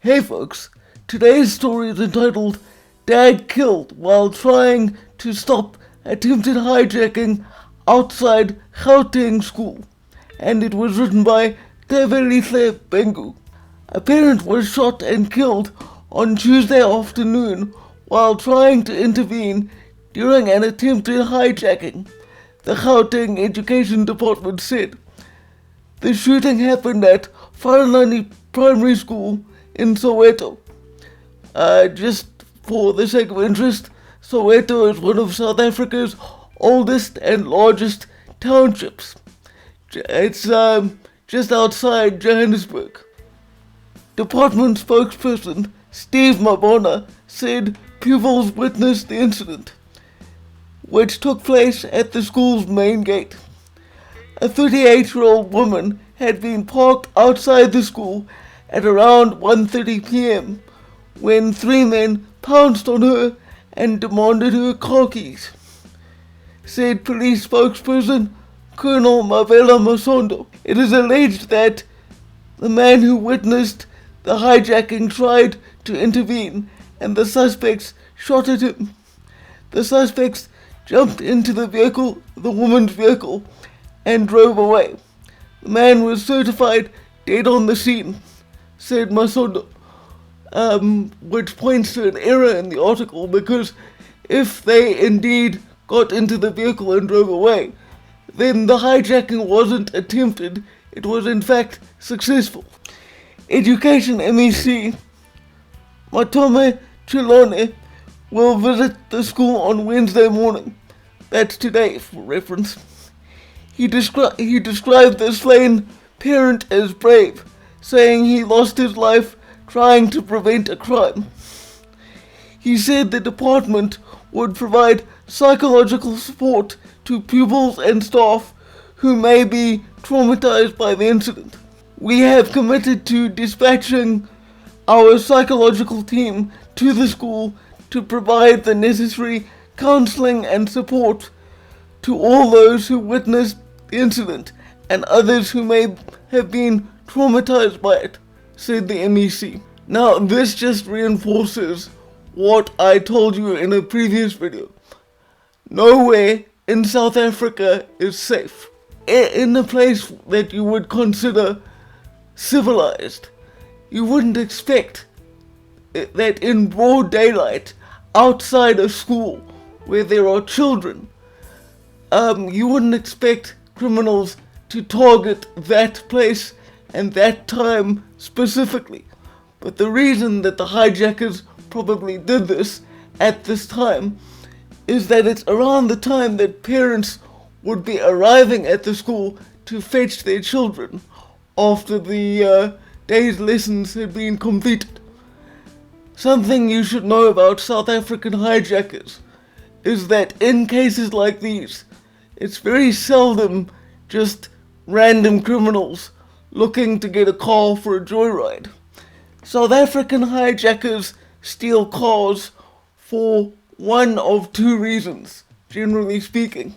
Hey folks, today's story is entitled Dad Killed While Trying to Stop Attempted Hijacking Outside Gauteng School, and it was written by Tebelise Bengu. A parent was shot and killed on Tuesday afternoon while trying to intervene during an attempted hijacking, the Gauteng Education Department said. The shooting happened at Faralani Primary School in Soweto. Just for the sake of interest, Soweto is one of South Africa's oldest and largest townships. It's just outside Johannesburg. Department spokesperson Steve Mabona said pupils witnessed the incident, which took place at the school's main gate. A 38-year-old woman had been parked outside the school at around 1:30 p.m. when three men pounced on her and demanded her car keys, said police spokesperson Colonel Mavela Masondo. It is alleged that the man who witnessed the hijacking tried to intervene and the suspects shot at him. The suspects jumped into the woman's vehicle, and drove away. The man was certified dead on the scene, said Masondo, which points to an error in the article, because if they indeed got into the vehicle and drove away, then the hijacking wasn't attempted, it was in fact successful. Education MEC Matome Chilone will visit the school on Wednesday morning. That's today, for reference. He described the slain parent as brave, saying he lost his life trying to prevent a crime. He said the department would provide psychological support to pupils and staff who may be traumatized by the incident. We have committed to dispatching our psychological team to the school to provide the necessary counseling and support to all those who witnessed the incident and others who may have been traumatized by it, said the MEC. Now, this just reinforces what I told you in a previous video. Nowhere in South Africa is safe. In a place that you would consider civilized, you wouldn't expect that in broad daylight, outside a school where there are children, you wouldn't expect criminals to target that place and that time specifically. But the reason that the hijackers probably did this at this time is that it's around the time that parents would be arriving at the school to fetch their children after the day's lessons had been completed. Something you should know about South African hijackers is that in cases like these, it's very seldom just random criminals looking to get a car for a joyride. South African hijackers steal cars for one of two reasons, generally speaking.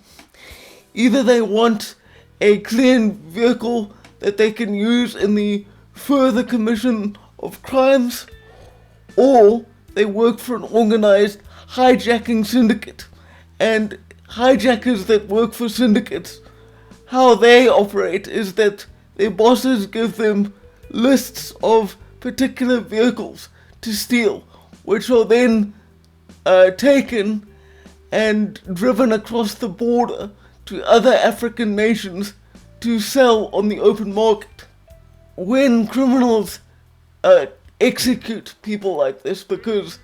Either they want a clean vehicle that they can use in the further commission of crimes, or they work for an organized hijacking syndicate. And hijackers that work for syndicates, how they operate is that their bosses give them lists of particular vehicles to steal, which are then taken and driven across the border to other African nations to sell on the open market. When criminals execute people like this, because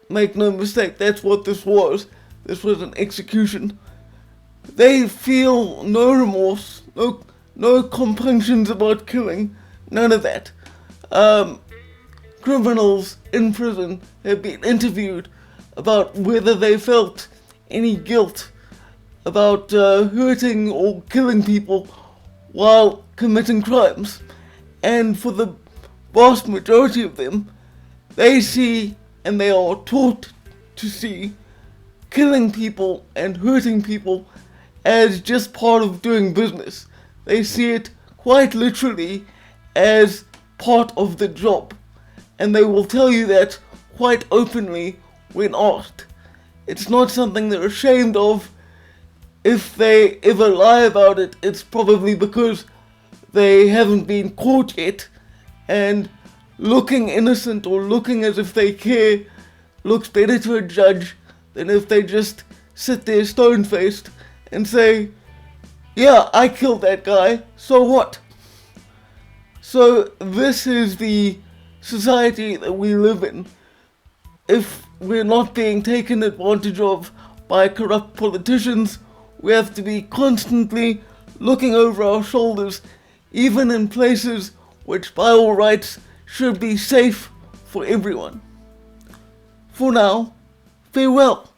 make no mistake, that's what this was an execution, they feel no remorse, no compunctions about killing, none of that. Criminals in prison have been interviewed about whether they felt any guilt about hurting or killing people while committing crimes. And for the vast majority of them, they see, and they are taught to see, killing people and hurting people as just part of doing business. They see it quite literally as part of the job. and they will tell you that quite openly when asked. It's not something they're ashamed of. If they ever lie about it, it's probably because they haven't been caught yet, and looking innocent or looking as if they care looks better to a judge than if they just sit there stone-faced and say, yeah, I killed that guy, so what? So this is the society that we live in. If we're not being taken advantage of by corrupt politicians, we have to be constantly looking over our shoulders, even in places which by all rights should be safe for everyone. For now, farewell.